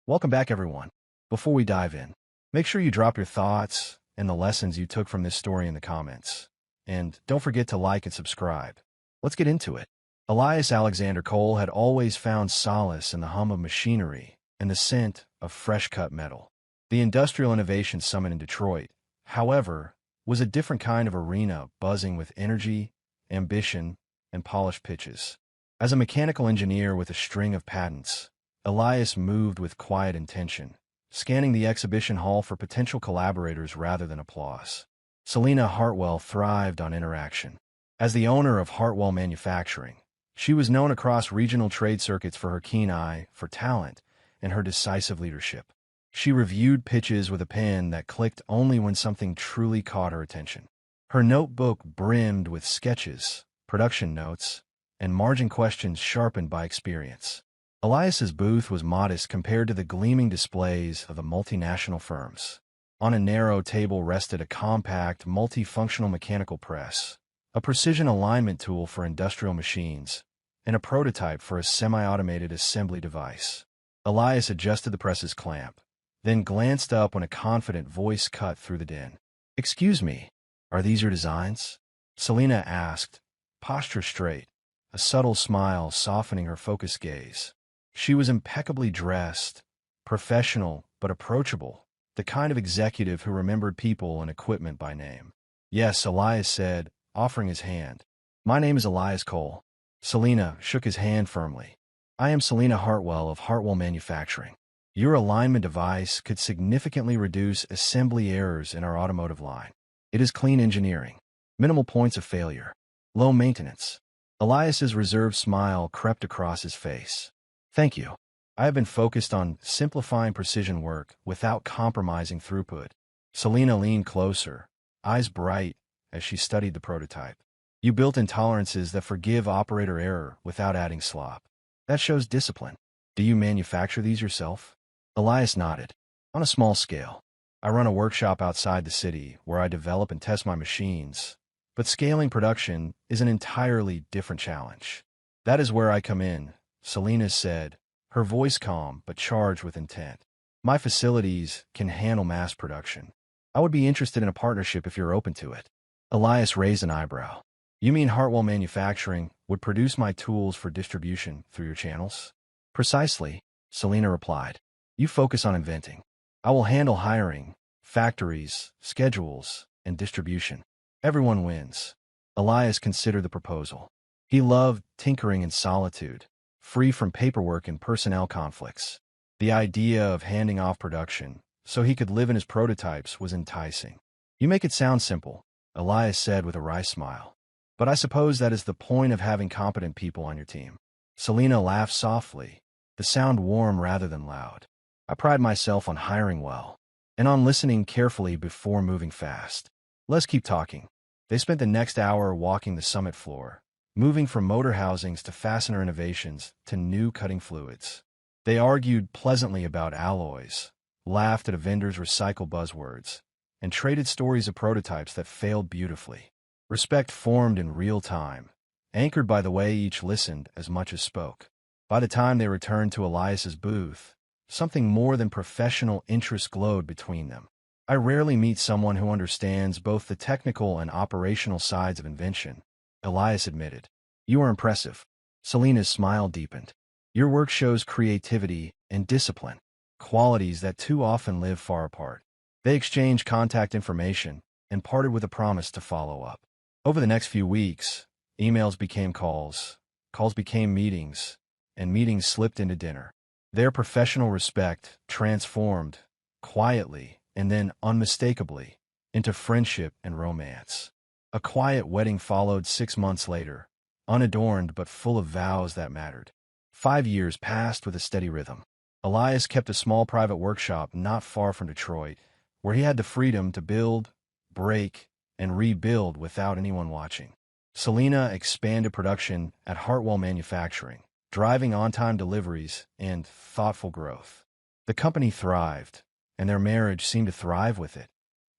Welcome back, everyone. Before we dive in, make sure you drop your thoughts and the lessons you took from this story in the comments. And don't forget to like and subscribe. Let's get into it. Elias Alexander Cole had always found solace in the hum of machinery and the scent of fresh-cut metal. The Industrial Innovation Summit in Detroit, however, was a different kind of arena buzzing with energy, ambition, and polished pitches. As a mechanical engineer with a string of patents, Elias moved with quiet intention, scanning the exhibition hall for potential collaborators rather than applause. Selena Hartwell thrived on interaction. As the owner of Hartwell Manufacturing, she was known across regional trade circuits for her keen eye for talent and her decisive leadership. She reviewed pitches with a pen that clicked only when something truly caught her attention. Her notebook brimmed with sketches, production notes, and margin questions sharpened by experience. Elias's booth was modest compared to the gleaming displays of the multinational firms. On a narrow table rested a compact, multifunctional mechanical press, a precision alignment tool for industrial machines, and a prototype for a semi-automated assembly device. Elias adjusted the press's clamp, then glanced up when a confident voice cut through the din. "Excuse me, are these your designs?" Selena asked, posture straight, a subtle smile softening her focused gaze. She was impeccably dressed, professional but approachable, the kind of executive who remembered people and equipment by name. "Yes," Elias said, offering his hand. "My name is Elias Cole." Selena shook his hand firmly. "I am Selena Hartwell of Hartwell Manufacturing. Your alignment device could significantly reduce assembly errors in our automotive line. It is clean engineering, minimal points of failure, low maintenance." Elias's reserved smile crept across his face. "Thank you. I have been focused on simplifying precision work without compromising throughput." Selena leaned closer, eyes bright, as she studied the prototype. "You built in tolerances that forgive operator error without adding slop. That shows discipline. Do you manufacture these yourself?" Elias nodded. "On a small scale. I run a workshop outside the city where I develop and test my machines, but scaling production is an entirely different challenge. That is where I come in," Selena said, her voice calm but charged with intent. "My facilities can handle mass production. I would be interested in a partnership if you're open to it." Elias raised an eyebrow. "You mean Hartwell Manufacturing would produce my tools for distribution through your channels?" "Precisely," Selena replied. "You focus on inventing. I will handle hiring, factories, schedules, and distribution. Everyone wins." Elias considered the proposal. He loved tinkering in solitude, free from paperwork and personnel conflicts. The idea of handing off production so he could live in his prototypes was enticing. "You make it sound simple," Elias said with a wry smile. "But I suppose that is the point of having competent people on your team." Selena laughed softly, the sound warm rather than loud. "I pride myself on hiring well, and on listening carefully before moving fast. Let's keep talking." They spent the next hour walking the summit floor, moving from motor housings to fastener innovations to new cutting fluids. They argued pleasantly about alloys, laughed at a vendor's recycled buzzwords, and traded stories of prototypes that failed beautifully. Respect formed in real time, anchored by the way each listened as much as spoke. By the time they returned to Elias's booth, something more than professional interest glowed between them. "I rarely meet someone who understands both the technical and operational sides of invention," Elias admitted. "You are impressive." Selena's smile deepened. "Your work shows creativity and discipline, qualities that too often live far apart." They exchanged contact information and parted with a promise to follow up. Over the next few weeks, emails became calls, calls became meetings, and meetings slipped into dinner. Their professional respect transformed, quietly and then unmistakably, into friendship and romance. A quiet wedding followed 6 months later, unadorned but full of vows that mattered. 5 years passed with a steady rhythm. Elias kept a small private workshop not far from Detroit, where he had the freedom to build, break, and rebuild without anyone watching. Selena expanded production at Hartwell Manufacturing, driving on-time deliveries and thoughtful growth. The company thrived, and their marriage seemed to thrive with it,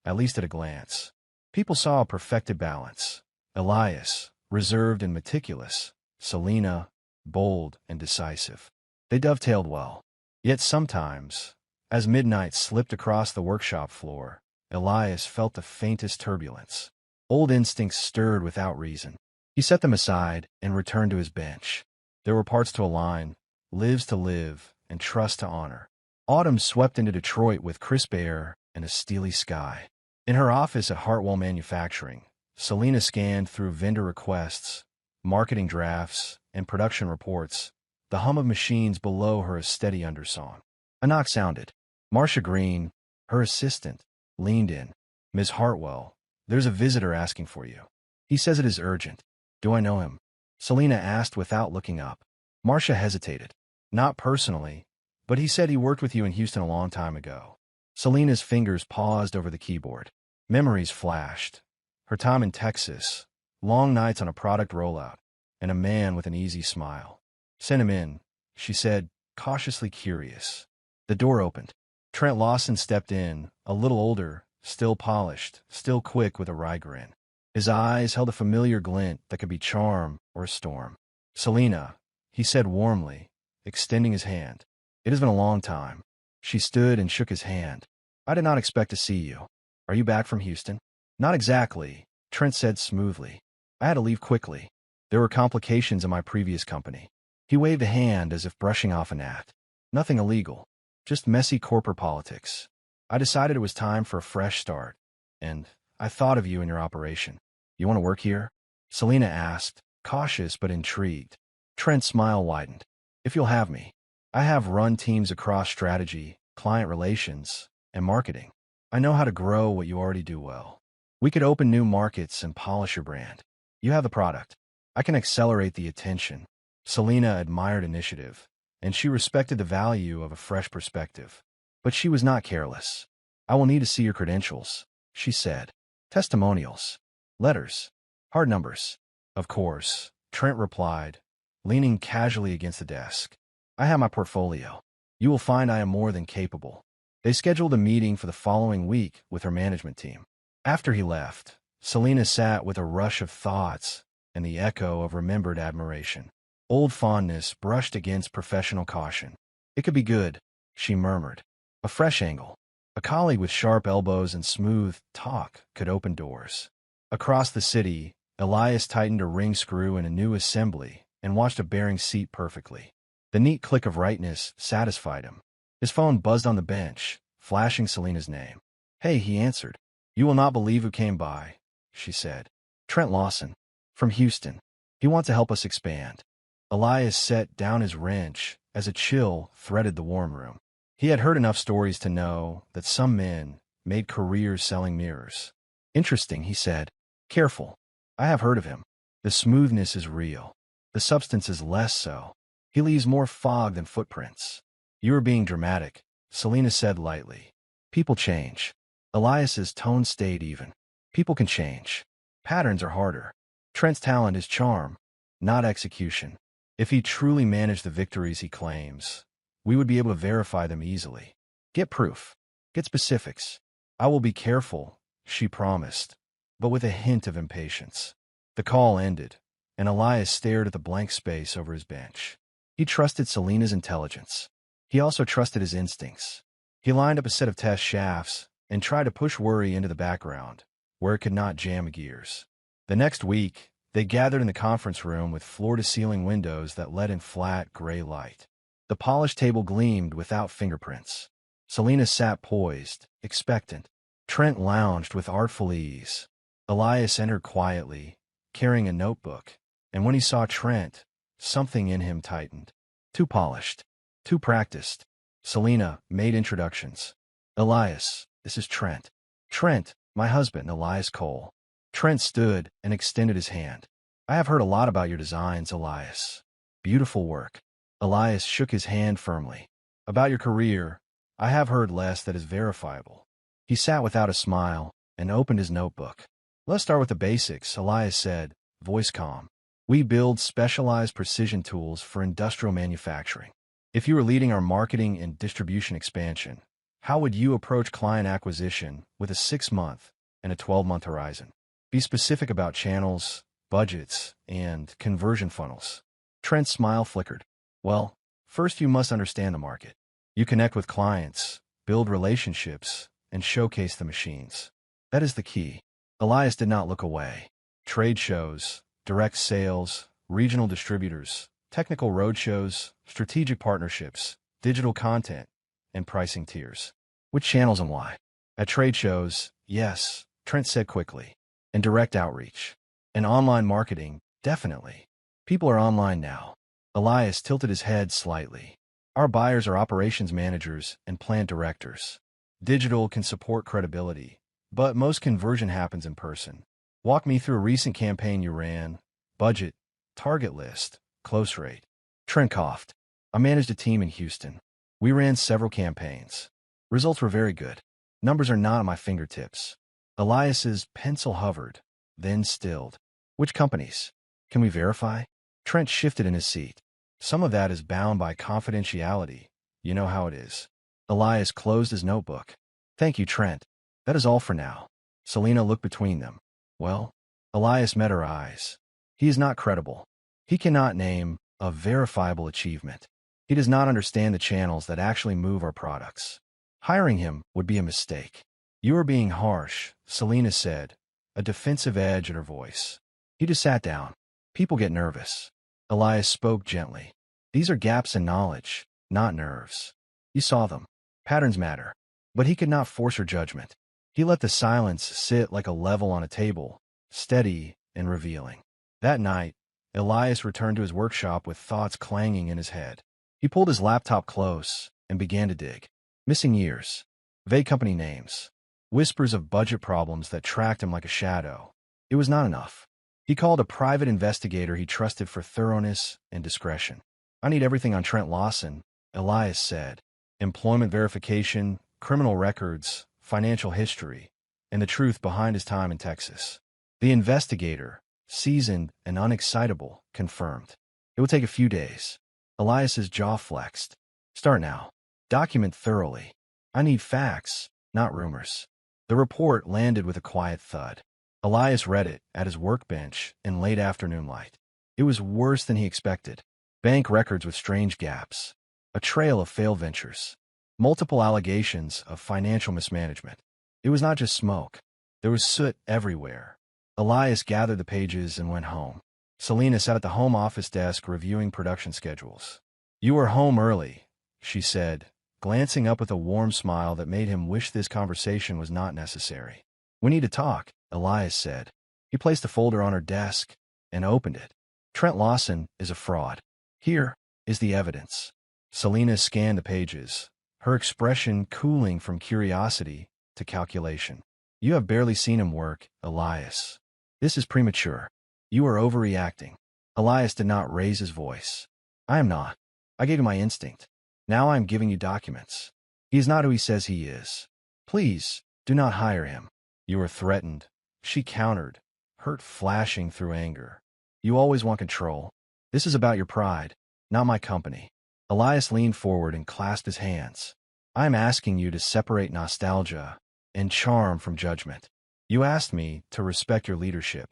at least at a glance. People saw a perfected balance. Elias, reserved and meticulous; Selena, bold and decisive. They dovetailed well. Yet sometimes, as midnight slipped across the workshop floor, Elias felt the faintest turbulence. Old instincts stirred without reason. He set them aside and returned to his bench. There were parts to align, lives to live, and trust to honor. Autumn swept into Detroit with crisp air and a steely sky. In her office at Hartwell Manufacturing, Selena scanned through vendor requests, marketing drafts, and production reports, the hum of machines below her a steady undersong. A knock sounded. Marcia Green, her assistant, leaned in. "Ms. Hartwell, there's a visitor asking for you. He says it is urgent." "Do I know him?" Selena asked without looking up. Marcia hesitated. "Not personally, but he said he worked with you in Houston a long time ago." Selena's fingers paused over the keyboard. Memories flashed. Her time in Texas, long nights on a product rollout, and a man with an easy smile. "Send him in," she said, cautiously curious. The door opened. Trent Lawson stepped in, a little older, still polished, still quick with a wry grin. His eyes held a familiar glint that could be charm or a storm. "Selena," he said warmly, extending his hand. "It has been a long time." She stood and shook his hand. "I did not expect to see you. Are you back from Houston?" "Not exactly," Trent said smoothly. "I had to leave quickly. There were complications in my previous company." He waved a hand as if brushing off a gnat. "Nothing illegal. Just messy corporate politics. I decided it was time for a fresh start. And I thought of you and your operation. You want to work here?" Selena asked, cautious but intrigued. Trent's smile widened. "If you'll have me. I have run teams across strategy, client relations, and marketing. I know how to grow what you already do well. We could open new markets and polish your brand. You have the product. I can accelerate the attention." Selena admired initiative, and she respected the value of a fresh perspective. But she was not careless. "I will need to see your credentials," she said. "Testimonials. Letters. Hard numbers." "Of course," Trent replied, leaning casually against the desk. "I have my portfolio. You will find I am more than capable." They scheduled a meeting for the following week with her management team. After he left, Selena sat with a rush of thoughts and the echo of remembered admiration. Old fondness brushed against professional caution. "It could be good," she murmured. "A fresh angle. A colleague with sharp elbows and smooth talk could open doors." Across the city, Elias tightened a ring screw in a new assembly and watched a bearing seat perfectly. The neat click of rightness satisfied him. His phone buzzed on the bench, flashing Selena's name. "Hey," he answered. "You will not believe who came by," she said. "Trent Lawson. From Houston. He wants to help us expand." Elias set down his wrench as a chill threaded the warm room. He had heard enough stories to know that some men made careers selling mirrors. "Interesting," he said. "Careful. I have heard of him. The smoothness is real. The substance is less so. He leaves more fog than footprints." "You are being dramatic," Selena said lightly. "People change." Elias's tone stayed even. "People can change. Patterns are harder. Trent's talent is charm, not execution. If he truly managed the victories he claims, we would be able to verify them easily. Get proof. Get specifics." "I will be careful," she promised, but with a hint of impatience. The call ended, and Elias stared at the blank space over his bench. He trusted Selena's intelligence. He also trusted his instincts. He lined up a set of test shafts and tried to push worry into the background, where it could not jam gears. The next week, they gathered in the conference room with floor-to-ceiling windows that let in flat, gray light. The polished table gleamed without fingerprints. Selena sat poised, expectant. Trent lounged with artful ease. Elias entered quietly, carrying a notebook, and when he saw Trent, something in him tightened. Too polished. Too practiced. Selena made introductions. "Elias, this is Trent." "Trent, my husband, Elias Cole." Trent stood and extended his hand. "I have heard a lot about your designs, Elias. Beautiful work." Elias shook his hand firmly. "About your career, I have heard less that is verifiable." He sat without a smile and opened his notebook. "Let's start with the basics," Elias said, voice calm. "We build specialized precision tools for industrial manufacturing. If you were leading our marketing and distribution expansion, how would you approach client acquisition with a 6-month and a 12-month horizon? Be specific about channels, budgets, and conversion funnels." Trent's smile flickered. "Well, first you must understand the market. You connect with clients, build relationships, and showcase the machines. That is the key. Elias did not look away. Trade shows, direct sales, regional distributors, technical roadshows, strategic partnerships, digital content, and pricing tiers. Which channels and why? At trade shows, yes, Trent said quickly. And direct outreach. And online marketing, definitely. People are online now. Elias tilted his head slightly. Our buyers are operations managers and plant directors. Digital can support credibility, but most conversion happens in person. Walk me through a recent campaign you ran. Budget, target list, close rate. Trent coughed. I managed a team in Houston. We ran several campaigns. Results were very good. Numbers are not at my fingertips. Elias's pencil hovered, then stilled. Which companies? Can we verify? Trent shifted in his seat. Some of that is bound by confidentiality. You know how it is. Elias closed his notebook. Thank you, Trent. That is all for now. Selena looked between them. Well? Elias met her eyes. He is not credible. He cannot name a verifiable achievement. He does not understand the channels that actually move our products. Hiring him would be a mistake. You are being harsh, Selena said, a defensive edge in her voice. He just sat down. People get nervous. Elias spoke gently. These are gaps in knowledge, not nerves. You saw them. Patterns matter. But he could not force her judgment. He let the silence sit like a level on a table, steady and revealing. That night, Elias returned to his workshop with thoughts clanging in his head. He pulled his laptop close and began to dig. Missing years. Vague company names. Whispers of budget problems that tracked him like a shadow. It was not enough. He called a private investigator he trusted for thoroughness and discretion. I need everything on Trent Lawson, Elias said. Employment verification, criminal records, financial history, and the truth behind his time in Texas. The investigator, seasoned and unexcitable, confirmed. It will take a few days. Elias's jaw flexed. Start now. Document thoroughly. I need facts, not rumors. The report landed with a quiet thud. Elias read it at his workbench in late afternoon light. It was worse than he expected. Bank records with strange gaps. A trail of failed ventures. Multiple allegations of financial mismanagement. It was not just smoke. There was soot everywhere. Elias gathered the pages and went home. Selena sat at the home office desk reviewing production schedules. You were home early, she said, glancing up with a warm smile that made him wish this conversation was not necessary. We need to talk, Elias said. He placed a folder on her desk and opened it. Trent Lawson is a fraud. Here is the evidence. Selena scanned the pages, her expression cooling from curiosity to calculation. You have barely seen him work, Elias. This is premature. You are overreacting. Elias did not raise his voice. I am not. I gave you my instinct. Now I am giving you documents. He is not who he says he is. Please, do not hire him. You are threatened. She countered, hurt flashing through anger. You always want control. This is about your pride, not my company. Elias leaned forward and clasped his hands. I am asking you to separate nostalgia and charm from judgment. You asked me to respect your leadership.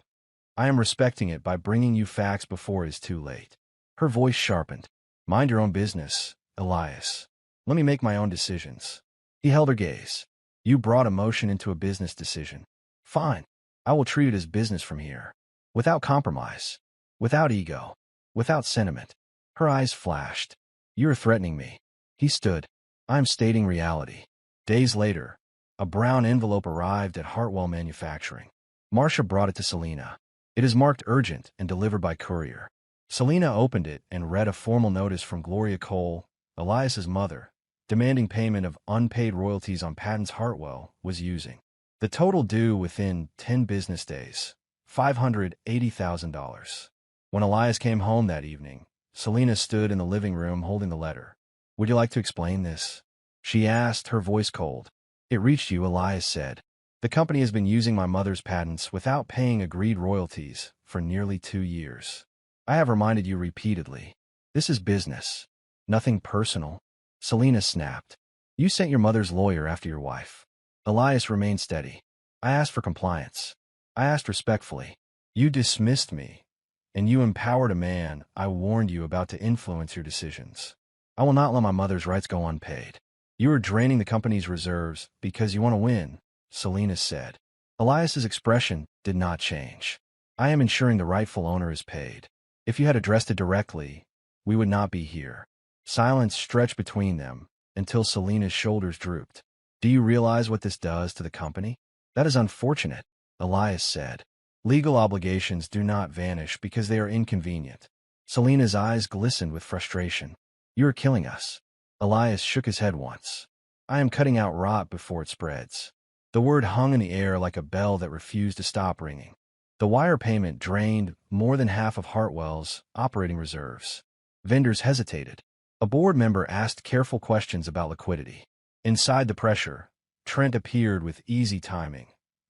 I am respecting it by bringing you facts before it is too late. Her voice sharpened. Mind your own business, Elias. Let me make my own decisions. He held her gaze. You brought emotion into a business decision. Fine. I will treat it as business from here. Without compromise. Without ego. Without sentiment. Her eyes flashed. You are threatening me. He stood. I am stating reality. Days later, a brown envelope arrived at Hartwell Manufacturing. Marcia brought it to Selena. It is marked urgent and delivered by courier. Selena opened it and read a formal notice from Gloria Cole, Elias's mother, demanding payment of unpaid royalties on patents Hartwell was using. The total due within 10 business days, $580,000. When Elias came home that evening, Selena stood in the living room holding the letter. Would you like to explain this? She asked, her voice cold. It reached you, Elias said. The company has been using my mother's patents without paying agreed royalties for nearly 2 years. I have reminded you repeatedly. This is business. Nothing personal. Selena snapped. You sent your mother's lawyer after your wife. Elias remained steady. I asked for compliance. I asked respectfully. You dismissed me, and you empowered a man I warned you about to influence your decisions. I will not let my mother's rights go unpaid. You are draining the company's reserves because you want to win, Selena said. Elias's expression did not change. I am ensuring the rightful owner is paid. If you had addressed it directly, we would not be here. Silence stretched between them until Selena's shoulders drooped. Do you realize what this does to the company? That is unfortunate, Elias said. Legal obligations do not vanish because they are inconvenient. Selena's eyes glistened with frustration. You are killing us. Elias shook his head once. I am cutting out rot before it spreads. The word hung in the air like a bell that refused to stop ringing. The wire payment drained more than half of Hartwell's operating reserves. Vendors hesitated. A board member asked careful questions about liquidity. Inside the pressure, Trent appeared with easy timing,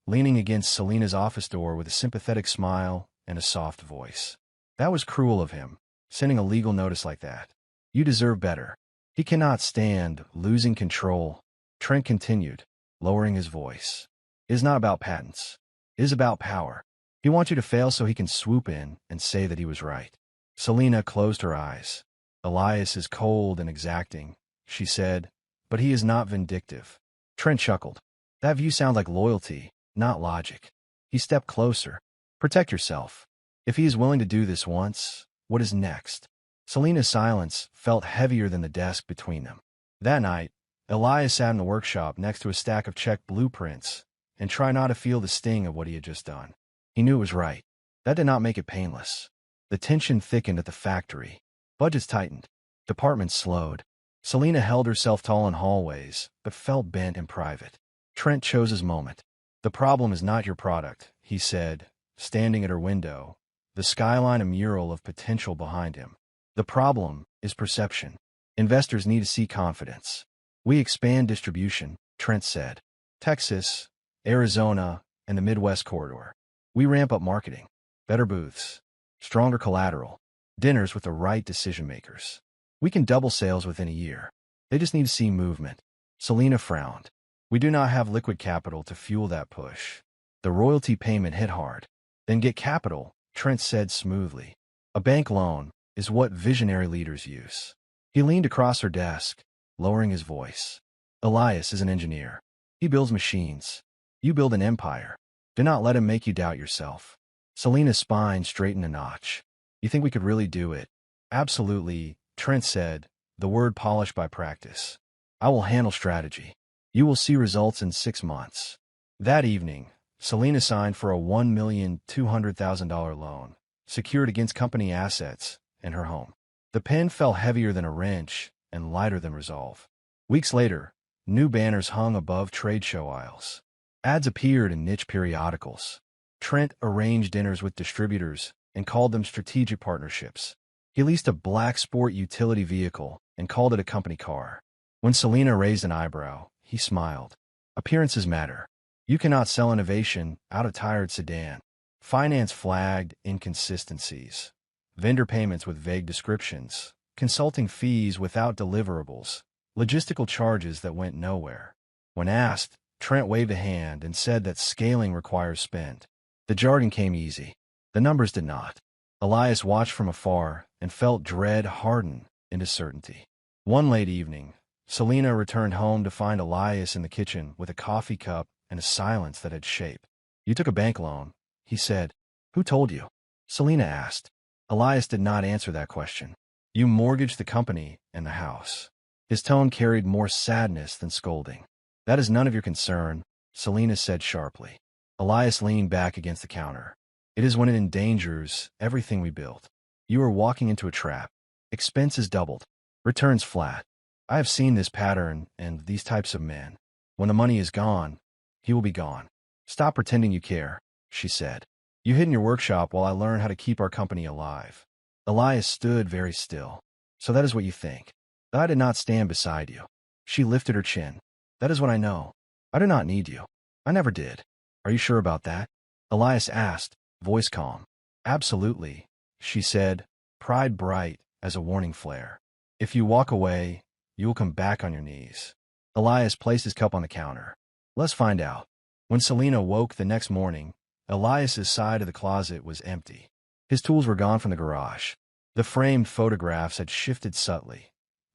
leaning against Selena's office door with a sympathetic smile and a soft voice. That was cruel of him, sending a legal notice like that. You deserve better. He cannot stand losing control, Trent continued, lowering his voice. It is not about patents. It is about power. He wants you to fail so he can swoop in and say that he was right. Selena closed her eyes. Elias is cold and exacting, she said, but he is not vindictive. Trent chuckled. That view sounds like loyalty, not logic. He stepped closer. Protect yourself. If he is willing to do this once, what is next? Selena's silence felt heavier than the desk between them. That night, Elias sat in the workshop next to a stack of checked blueprints and tried not to feel the sting of what he had just done. He knew it was right. That did not make it painless. The tension thickened at the factory. Budgets tightened. Departments slowed. Selena held herself tall in hallways, but felt bent in private. Trent chose his moment. The problem is not your product, he said, standing at her window, the skyline a mural of potential behind him. The problem is perception. Investors need to see confidence. We expand distribution, Trent said. Texas, Arizona, and the Midwest corridor. We ramp up marketing. Better booths. Stronger collateral. Dinners with the right decision-makers. We can double sales within a year. They just need to see movement. Selena frowned. We do not have liquid capital to fuel that push. The royalty payment hit hard. Then get capital, Trent said smoothly. A bank loan is what visionary leaders use. He leaned across her desk, lowering his voice. Elias is an engineer. He builds machines. You build an empire. Do not let him make you doubt yourself. Selena's spine straightened a notch. You think we could really do it? Absolutely, Trent said, the word polished by practice. I will handle strategy. You will see results in 6 months. That evening, Selena signed for a $1,200,000 loan, secured against company assets and her home. The pen fell heavier than a wrench and lighter than resolve. Weeks later, new banners hung above trade show aisles. Ads appeared in niche periodicals. Trent arranged dinners with distributors and called them strategic partnerships. He leased a black sport utility vehicle and called it a company car. When Selena raised an eyebrow, he smiled. Appearances matter. You cannot sell innovation out of tired sedan. Finance flagged inconsistencies. Vendor payments with vague descriptions. Consulting fees without deliverables. Logistical charges that went nowhere. When asked, Trent waved a hand and said that scaling requires spend. The jargon came easy. The numbers did not. Elias watched from afar and felt dread harden into certainty. One late evening, Selena returned home to find Elias in the kitchen with a coffee cup and a silence that had shape. You took a bank loan, he said. Who told you? Selena asked. Elias did not answer that question. You mortgaged the company and the house. His tone carried more sadness than scolding. That is none of your concern, Selena said sharply. Elias leaned back against the counter. It is when it endangers everything we built. You are walking into a trap. Expenses doubled. Returns flat. I have seen this pattern and these types of men. When the money is gone, he will be gone. Stop pretending you care, she said. You hid in your workshop while I learn how to keep our company alive. Elias stood very still. So that is what you think. That I did not stand beside you. She lifted her chin. That is what I know. I do not need you. I never did. Are you sure about that? Elias asked, voice calm. Absolutely, she said, pride bright as a warning flare. If you walk away, you will come back on your knees. Elias placed his cup on the counter. Let's find out. When Selena woke the next morning, Elias's side of the closet was empty. His tools were gone from the garage. The framed photographs had shifted subtly,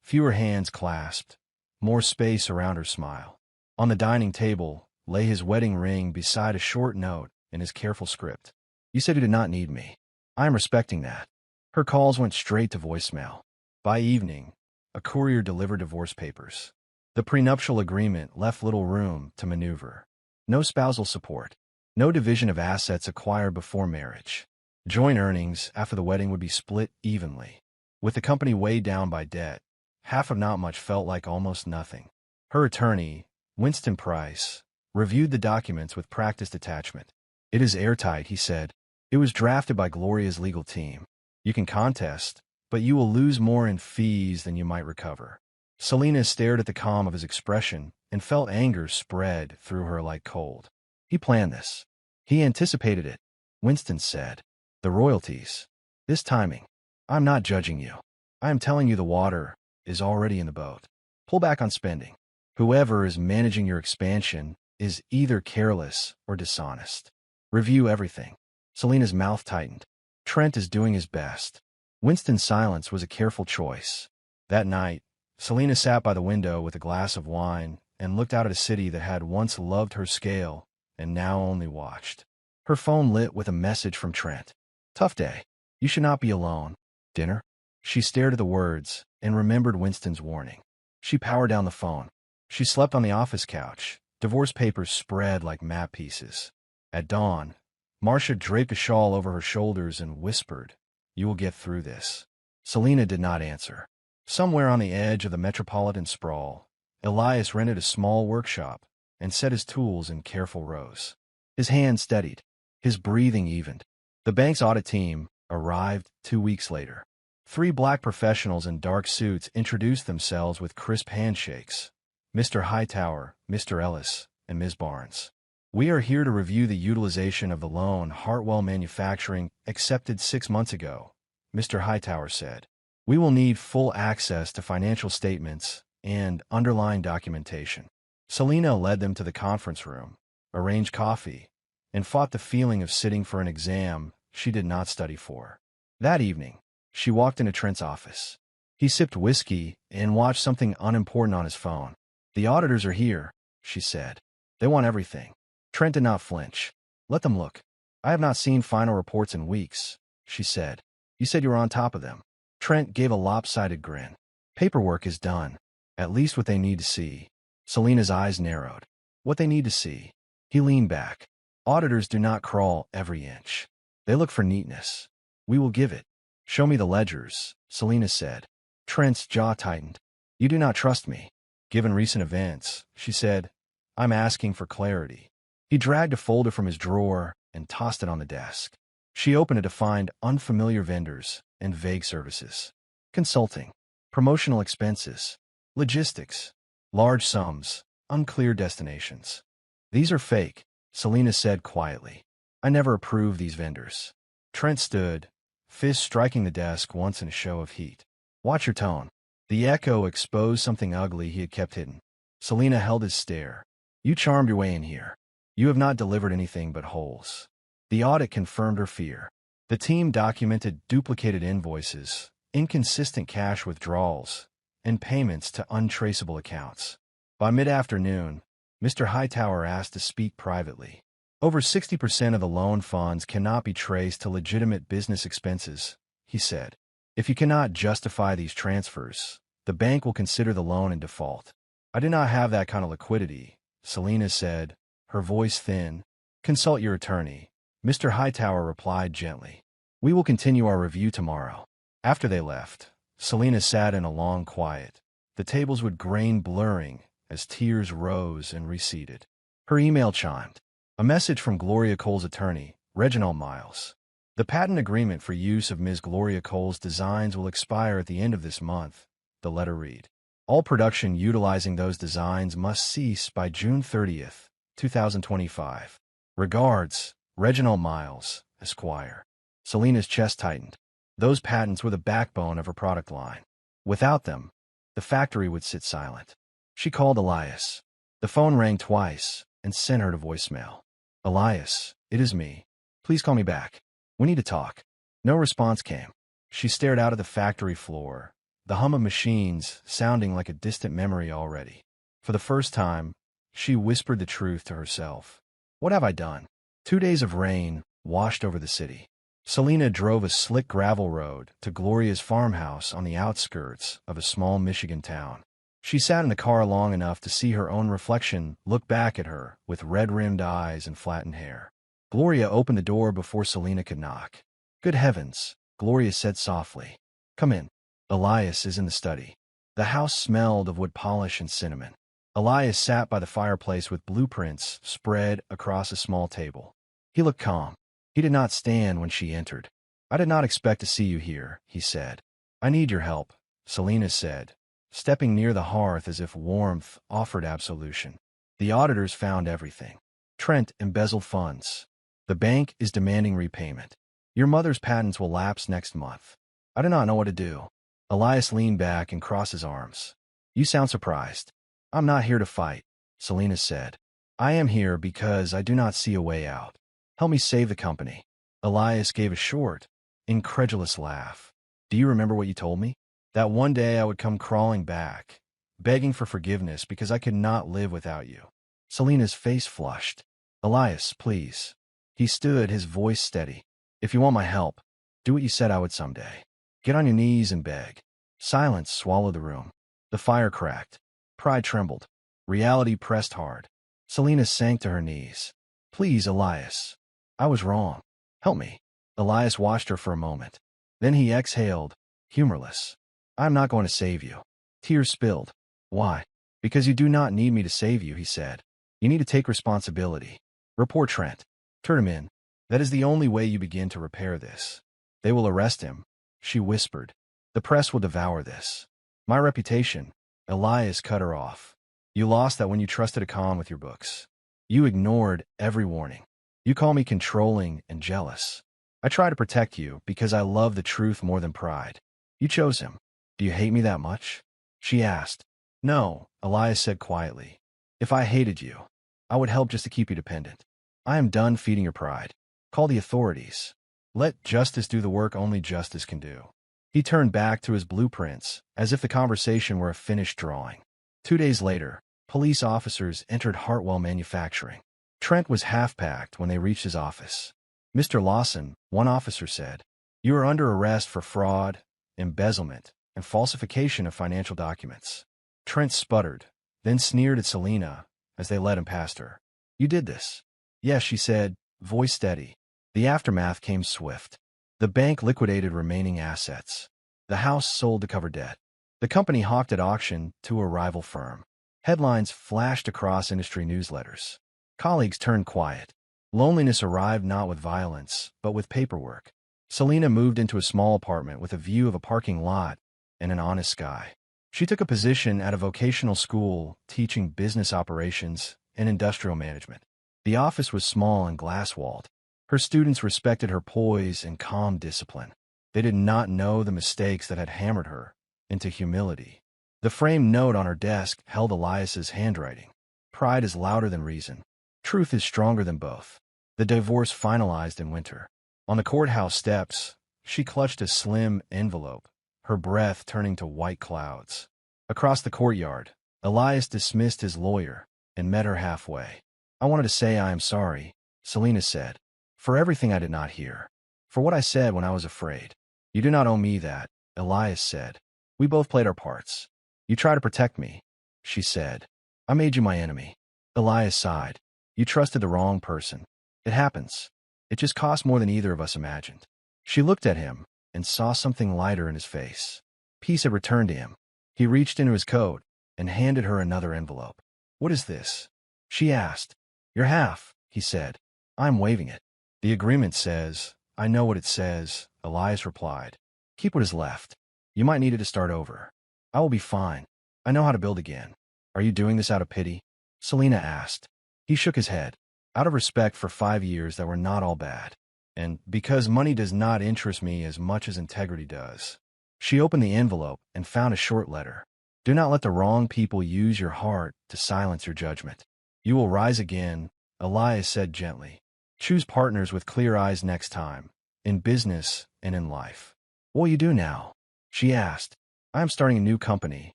Fewer hands clasped, more space around her smile. On the dining table lay his wedding ring beside a short note in his careful script. You said you did not need me. I am respecting that. Her calls went straight to voicemail. By evening, a courier delivered divorce papers. The prenuptial agreement left little room to maneuver. No spousal support. No division of assets acquired before marriage. Joint earnings after the wedding would be split evenly. With the company weighed down by debt, half of not much felt like almost nothing. Her attorney, Winston Price, reviewed the documents with practiced attachment. It is airtight, he said. It was drafted by Gloria's legal team. You can contest, but you will lose more in fees than you might recover. Selina stared at the calm of his expression and felt anger spread through her like cold. He planned this. He anticipated it, Winston said. The royalties. This timing. I'm not judging you. I am telling you the water is already in the boat. Pull back on spending. Whoever is managing your expansion is either careless or dishonest. Review everything. Selina's mouth tightened. Trent is doing his best. Winston's silence was a careful choice. That night, Selina sat by the window with a glass of wine and looked out at a city that had once loved her scale and now only watched. Her phone lit with a message from Trent. Tough day. You should not be alone. Dinner? She stared at the words and remembered Winston's warning. She powered down the phone. She slept on the office couch, divorce papers spread like map pieces. At dawn, Marcia draped a shawl over her shoulders and whispered, You will get through this. Selina did not answer. Somewhere on the edge of the metropolitan sprawl, Elias rented a small workshop and set his tools in careful rows. His hand steadied. His breathing evened. The bank's audit team arrived 2 weeks later. 3 black professionals in dark suits introduced themselves with crisp handshakes. Mr. Hightower, Mr. Ellis, and Ms. Barnes. We are here to review the utilization of the loan Hartwell Manufacturing accepted 6 months ago, Mr. Hightower said. We will need full access to financial statements and underlying documentation. Selina led them to the conference room, arranged coffee, and fought the feeling of sitting for an exam she did not study for. That evening, she walked into Trent's office. He sipped whiskey and watched something unimportant on his phone. The auditors are here, she said. They want everything. Trent did not flinch. Let them look. I have not seen final reports in weeks, she said. You said you were on top of them. Trent gave a lopsided grin. Paperwork is done. At least what they need to see. Selina's eyes narrowed. What they need to see. He leaned back. Auditors do not crawl every inch. They look for neatness. We will give it. Show me the ledgers, Selina said. Trent's jaw tightened. You do not trust me. Given recent events, she said, I'm asking for clarity. He dragged a folder from his drawer and tossed it on the desk. She opened it to find unfamiliar vendors and vague services. Consulting, promotional expenses, logistics, large sums, unclear destinations. These are fake, Selina said quietly. I never approved these vendors. Trent stood, fist striking the desk once in a show of heat. Watch your tone. The echo exposed something ugly he had kept hidden. Selina held his stare. You charmed your way in here. You have not delivered anything but holes. The audit confirmed her fear. The team documented duplicated invoices, inconsistent cash withdrawals, and payments to untraceable accounts. By mid-afternoon, Mr. Hightower asked to speak privately. Over 60% of the loan funds cannot be traced to legitimate business expenses, he said. If you cannot justify these transfers, the bank will consider the loan in default. I do not have that kind of liquidity, Selina said, her voice thin. Consult your attorney, Mr. Hightower replied gently. We will continue our review tomorrow. After they left, Selina sat in a long quiet. The tables would grain blurring as tears rose and receded. Her email chimed. A message from Gloria Cole's attorney, Reginald Miles. The patent agreement for use of Ms. Gloria Cole's designs will expire at the end of this month, the letter read. All production utilizing those designs must cease by June 30th, 2025. Regards, Reginald Miles, Esquire. Selina's chest tightened. Those patents were the backbone of her product line. Without them, the factory would sit silent. She called Elias. The phone rang twice and sent her to voicemail. Elias, it is me. Please call me back. We need to talk. No response came. She stared out at the factory floor, the hum of machines sounding like a distant memory already. For the first time, she whispered the truth to herself. What have I done? 2 days of rain washed over the city. Selena drove a slick gravel road to Gloria's farmhouse on the outskirts of a small Michigan town. She sat in the car long enough to see her own reflection look back at her with red-rimmed eyes and flattened hair. Gloria opened the door before Selena could knock. Good heavens, Gloria said softly. Come in. Elias is in the study. The house smelled of wood polish and cinnamon. Elias sat by the fireplace with blueprints spread across a small table. He looked calm. He did not stand when she entered. I did not expect to see you here, he said. I need your help, Selena said, stepping near the hearth as if warmth offered absolution. The auditors found everything. Trent embezzled funds. The bank is demanding repayment. Your mother's patents will lapse next month. I do not know what to do. Elias leaned back and crossed his arms. You sound surprised. I'm not here to fight, Selena said. I am here because I do not see a way out. Help me save the company. Elias gave a short, incredulous laugh. Do you remember what you told me? That one day I would come crawling back, begging for forgiveness because I could not live without you. Selena's face flushed. Elias, please. He stood, his voice steady. If you want my help, do what you said I would someday. Get on your knees and beg. Silence swallowed the room. The fire cracked. Pride trembled. Reality pressed hard. Selena sank to her knees. Please, Elias. I was wrong. Help me. Elias watched her for a moment. Then he exhaled, humorless. I'm not going to save you. Tears spilled. Why? Because you do not need me to save you, he said. You need to take responsibility. Report Trent. Turn him in. That is the only way you begin to repair this. They will arrest him, she whispered. The press will devour this. My reputation. Elias cut her off. You lost that when you trusted a con with your books. You ignored every warning. You call me controlling and jealous. I try to protect you because I love the truth more than pride. You chose him. Do you hate me that much? She asked. No, Elias said quietly. If I hated you, I would help just to keep you dependent. I am done feeding your pride. Call the authorities. Let justice do the work only justice can do. He turned back to his blueprints, as if the conversation were a finished drawing. 2 days later, police officers entered Hartwell Manufacturing. Trent was half-packed when they reached his office. Mr. Lawson, one officer said, you are under arrest for fraud, embezzlement, and falsification of financial documents. Trent sputtered, then sneered at Selena as they led him past her. You did this. Yes, she said, voice steady. The aftermath came swift. The bank liquidated remaining assets. The house sold to cover debt. The company hawked at auction to a rival firm. Headlines flashed across industry newsletters. Colleagues turned quiet. Loneliness arrived not with violence, but with paperwork. Selena moved into a small apartment with a view of a parking lot and an honest sky. She took a position at a vocational school teaching business operations and industrial management. The office was small and glass-walled. Her students respected her poise and calm discipline. They did not know the mistakes that had hammered her into humility. The framed note on her desk held Elias's handwriting. Pride is louder than reason. Truth is stronger than both. The divorce finalized in winter. On the courthouse steps, she clutched a slim envelope, her breath turning to white clouds. Across the courtyard, Elias dismissed his lawyer and met her halfway. I wanted to say I am sorry, Selena said, for everything I did not hear, for what I said when I was afraid. You do not owe me that, Elias said. We both played our parts. You tried to protect me, she said. I made you my enemy. Elias sighed. You trusted the wrong person. It happens. It just cost more than either of us imagined. She looked at him and saw something lighter in his face. Peace had returned to him. He reached into his coat and handed her another envelope. What is this? She asked. Your half, he said. I'm waiving it. The agreement says, I know what it says, Elias replied. Keep what is left. You might need it to start over. I will be fine. I know how to build again. Are you doing this out of pity? Selena asked. He shook his head. Out of respect for 5 years that were not all bad. And because money does not interest me as much as integrity does. She opened the envelope and found a short letter. Do not let the wrong people use your heart to silence your judgment. You will rise again, Elias said gently. Choose partners with clear eyes next time, in business and in life. What will you do now? She asked. I am starting a new company,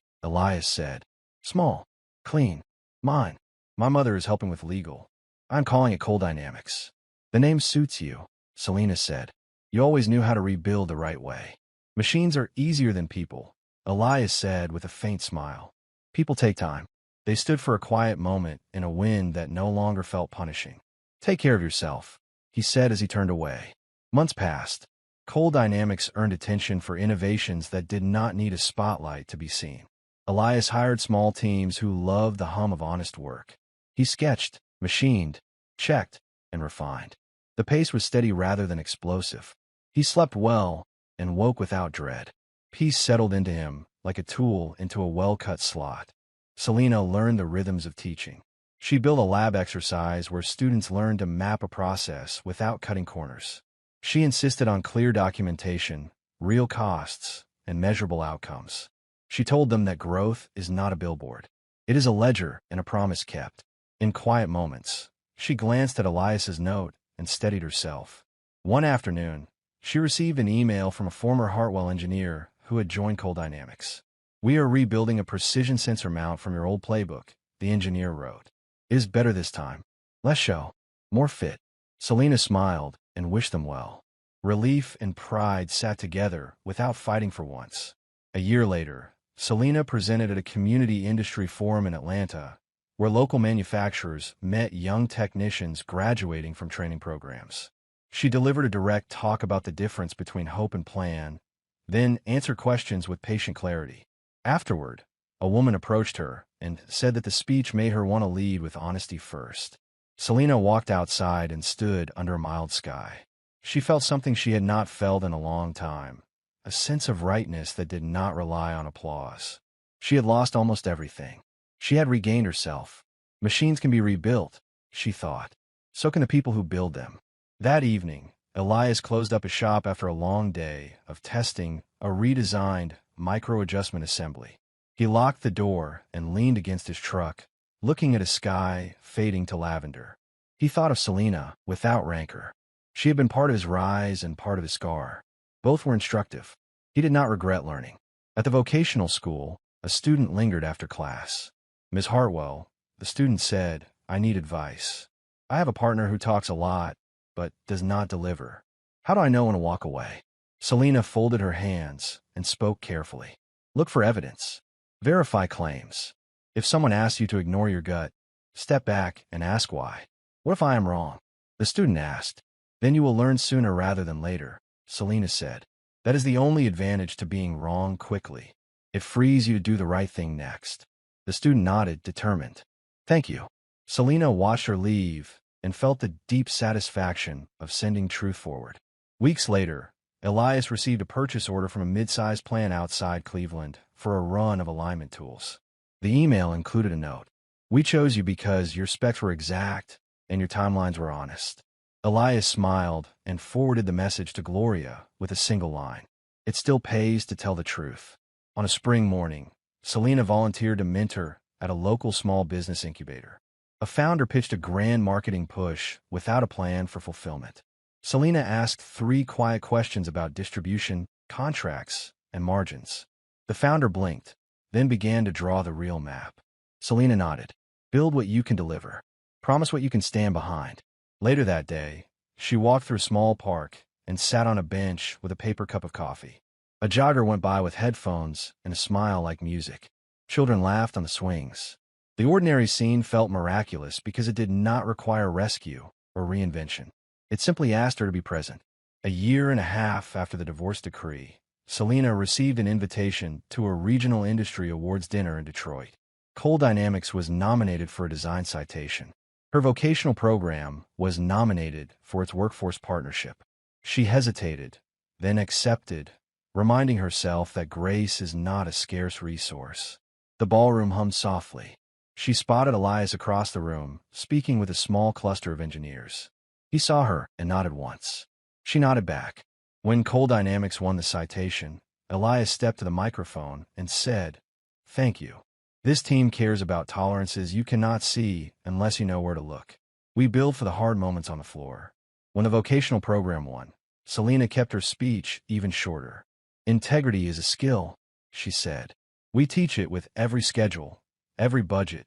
Elias said. Small. Clean. Mine. My mother is helping with legal. I'm calling it Coal Dynamics. The name suits you, Selena said. You always knew how to rebuild the right way. Machines are easier than people, Elias said with a faint smile. People take time. They stood for a quiet moment in a wind that no longer felt punishing. Take care of yourself, he said as he turned away. Months passed. Coal Dynamics earned attention for innovations that did not need a spotlight to be seen. Elias hired small teams who loved the hum of honest work. He sketched, machined, checked, and refined. The pace was steady rather than explosive. He slept well and woke without dread. Peace settled into him like a tool into a well-cut slot. Selena learned the rhythms of teaching. She built a lab exercise where students learned to map a process without cutting corners. She insisted on clear documentation, real costs, and measurable outcomes. She told them that growth is not a billboard. It is a ledger and a promise kept. In quiet moments, she glanced at Elias's note and steadied herself. One afternoon, she received an email from a former Hartwell engineer who had joined Coal Dynamics. We are rebuilding a precision sensor mount from your old playbook, the engineer wrote. It is better this time. Less show, more fit. Selena smiled and wished them well. Relief and pride sat together without fighting for once. A year later, Selena presented at a community industry forum in Atlanta, where local manufacturers met young technicians graduating from training programs. She delivered a direct talk about the difference between hope and plan, then answered questions with patient clarity. Afterward, a woman approached her and said that the speech made her want to lead with honesty first. Selena walked outside and stood under a mild sky. She felt something she had not felt in a long time, a sense of rightness that did not rely on applause. She had lost almost everything. She had regained herself. Machines can be rebuilt, she thought. So can the people who build them. That evening, Elias closed up his shop after a long day of testing a redesigned micro-adjustment assembly. He locked the door and leaned against his truck, looking at a sky fading to lavender. He thought of Selena without rancor. She had been part of his rise and part of his scar. Both were instructive. He did not regret learning. At the vocational school, a student lingered after class. Ms. Hartwell, the student said, I need advice. I have a partner who talks a lot, but does not deliver. How do I know when to walk away? Selena folded her hands and spoke carefully. Look for evidence. Verify claims. If someone asks you to ignore your gut, step back and ask why. What if I am wrong? The student asked. Then you will learn sooner rather than later, Selena said. That is the only advantage to being wrong quickly. It frees you to do the right thing next. The student nodded, determined. Thank you. Selena watched her leave and felt the deep satisfaction of sending truth forward. Weeks later, Elias received a purchase order from a mid-sized plant outside Cleveland for a run of alignment tools. The email included a note. We chose you because your specs were exact and your timelines were honest. Elias smiled and forwarded the message to Gloria with a single line. It still pays to tell the truth. On a spring morning, Selena volunteered to mentor at a local small business incubator. A founder pitched a grand marketing push without a plan for fulfillment. Selena asked 3 quiet questions about distribution, contracts, and margins. The founder blinked, then began to draw the real map. Selena nodded. Build what you can deliver. Promise what you can stand behind. Later that day, she walked through a small park and sat on a bench with a paper cup of coffee. A jogger went by with headphones and a smile like music. Children laughed on the swings. The ordinary scene felt miraculous because it did not require rescue or reinvention. It simply asked her to be present. A year and a half after the divorce decree, Selena received an invitation to a regional industry awards dinner in Detroit. Coal Dynamics was nominated for a design citation. Her vocational program was nominated for its workforce partnership. She hesitated, then accepted, reminding herself that grace is not a scarce resource. The ballroom hummed softly. She spotted Elias across the room, speaking with a small cluster of engineers. He saw her and nodded once. She nodded back. When Coal Dynamics won the citation, Elias stepped to the microphone and said, Thank you. This team cares about tolerances you cannot see unless you know where to look. We build for the hard moments on the floor. When the vocational program won, Selena kept her speech even shorter. Integrity is a skill. she said. We teach it with every schedule, every budget,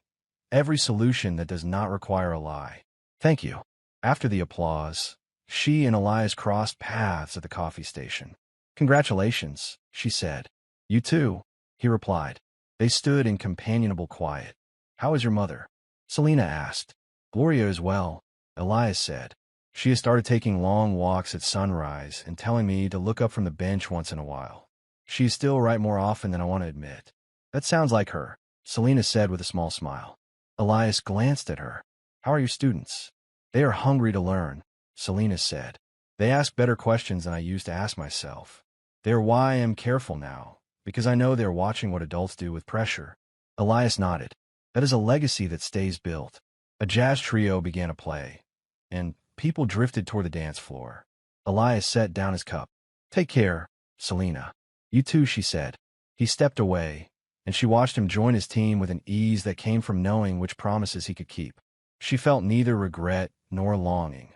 every solution that does not require a lie. Thank you. After the applause, she and Elias crossed paths at the coffee station. Congratulations, she said. You too, he replied. They stood in companionable quiet. How is your mother? Selena asked. Gloria is well, Elias said. She has started taking long walks at sunrise and telling me to look up from the bench once in a while. She is still right more often than I want to admit. That sounds like her, Selena said with a small smile. Elias glanced at her. How are your students? They are hungry to learn, Selena said. They ask better questions than I used to ask myself. They are why I am careful now, because I know they are watching what adults do with pressure. Elias nodded. That is a legacy that stays built. A jazz trio began to play, and people drifted toward the dance floor. Elias set down his cup. Take care, Selena. You too, she said. He stepped away, and she watched him join his team with an ease that came from knowing which promises he could keep. She felt neither regret nor longing,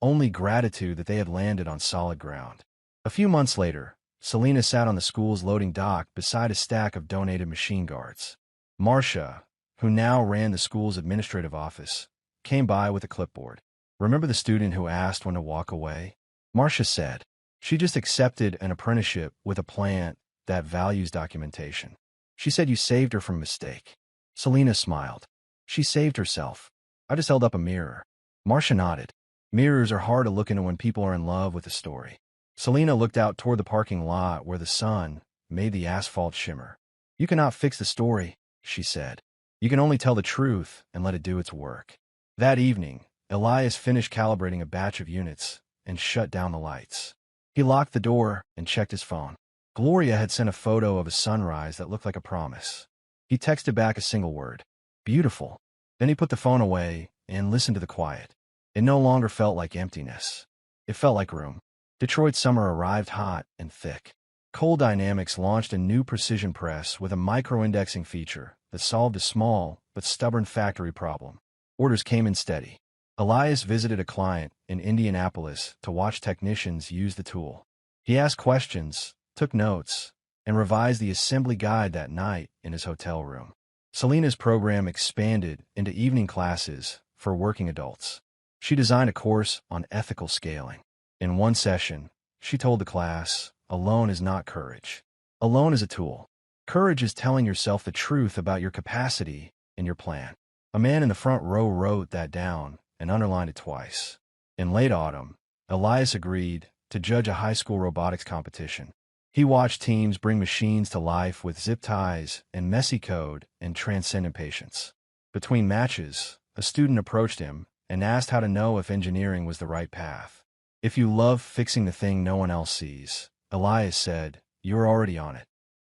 only gratitude that they had landed on solid ground. A few months later, Selena sat on the school's loading dock beside a stack of donated machine guards. Marcia, who now ran the school's administrative office, came by with a clipboard. Remember the student who asked when to walk away? Marcia said. She just accepted an apprenticeship with a plant that values documentation. She said you saved her from a mistake. Selena smiled. She saved herself. I just held up a mirror. Marcia nodded. Mirrors are hard to look into when people are in love with a story. Selena looked out toward the parking lot where the sun made the asphalt shimmer. You cannot fix the story, she said. You can only tell the truth and let it do its work. That evening, Elias finished calibrating a batch of units and shut down the lights. He locked the door and checked his phone. Gloria had sent a photo of a sunrise that looked like a promise. He texted back a single word. Beautiful. Then he put the phone away and listened to the quiet. It no longer felt like emptiness. It felt like room. Detroit summer arrived hot and thick. Coal Dynamics launched a new precision press with a micro-indexing feature that solved a small but stubborn factory problem. Orders came in steady. Elias visited a client in Indianapolis to watch technicians use the tool. He asked questions, took notes, and revised the assembly guide that night in his hotel room. Selena's program expanded into evening classes for working adults. She designed a course on ethical scaling. In one session, she told the class, alone is not courage. Alone is a tool. Courage is telling yourself the truth about your capacity and your plan. A man in the front row wrote that down and underlined it twice. In late autumn, Elias agreed to judge a high school robotics competition. He watched teams bring machines to life with zip ties and messy code and transcendent patience. Between matches, a student approached him and asked how to know if engineering was the right path. If you love fixing the thing no one else sees, Elias said, you're already on it.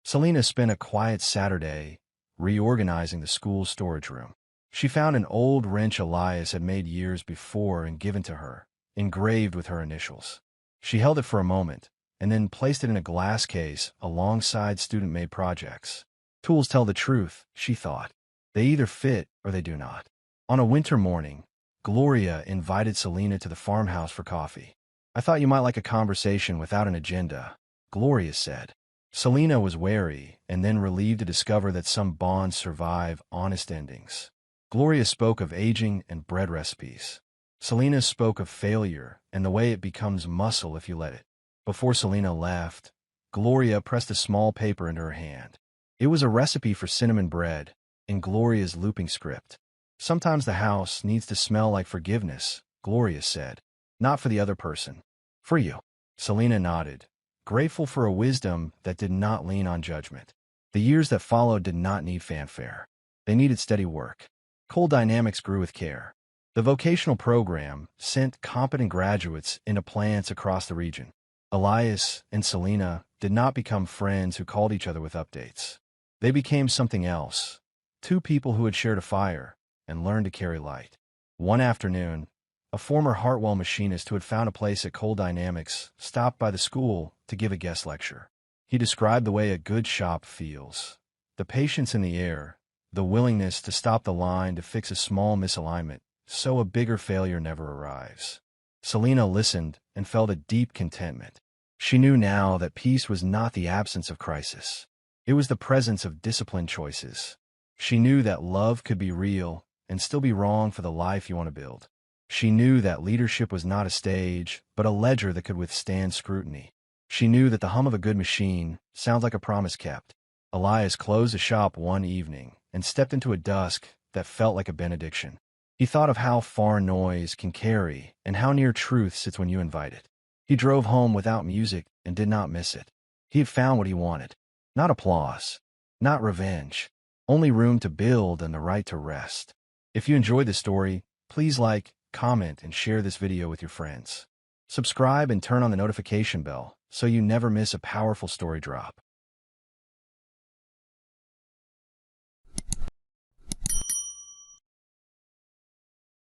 Selena spent a quiet Saturday reorganizing the school's storage room. She found an old wrench Elias had made years before and given to her, engraved with her initials. She held it for a moment, and then placed it in a glass case alongside student-made projects. Tools tell the truth, she thought. They either fit or they do not. On a winter morning, Gloria invited Selena to the farmhouse for coffee. I thought you might like a conversation without an agenda, Gloria said. Selena was wary and then relieved to discover that some bonds survive honest endings. Gloria spoke of aging and bread recipes. Selena spoke of failure and the way it becomes muscle if you let it. Before Selena left, Gloria pressed a small paper into her hand. It was a recipe for cinnamon bread in Gloria's looping script. Sometimes the house needs to smell like forgiveness, Gloria said. Not for the other person. For you. Selena nodded, grateful for a wisdom that did not lean on judgment. The years that followed did not need fanfare. They needed steady work. Coal Dynamics grew with care. The vocational program sent competent graduates into plants across the region. Elias and Selena did not become friends who called each other with updates. They became something else, two people who had shared a fire and learned to carry light. One afternoon, a former Hartwell machinist who had found a place at Coal Dynamics stopped by the school to give a guest lecture. He described the way a good shop feels, the patience in the air, the willingness to stop the line to fix a small misalignment so a bigger failure never arrives. Selena listened and felt a deep contentment. She knew now that peace was not the absence of crisis. It was the presence of disciplined choices. She knew that love could be real and still be wrong for the life you want to build. She knew that leadership was not a stage, but a ledger that could withstand scrutiny. She knew that the hum of a good machine sounds like a promise kept. Elias closed the shop one evening and stepped into a dusk that felt like a benediction. He thought of how far noise can carry and how near truth sits when you invite it. He drove home without music and did not miss it. He had found what he wanted. Not applause, not revenge, only room to build and the right to rest. If you enjoyed this story, please like, comment, and share this video with your friends. Subscribe and turn on the notification bell so you never miss a powerful story drop.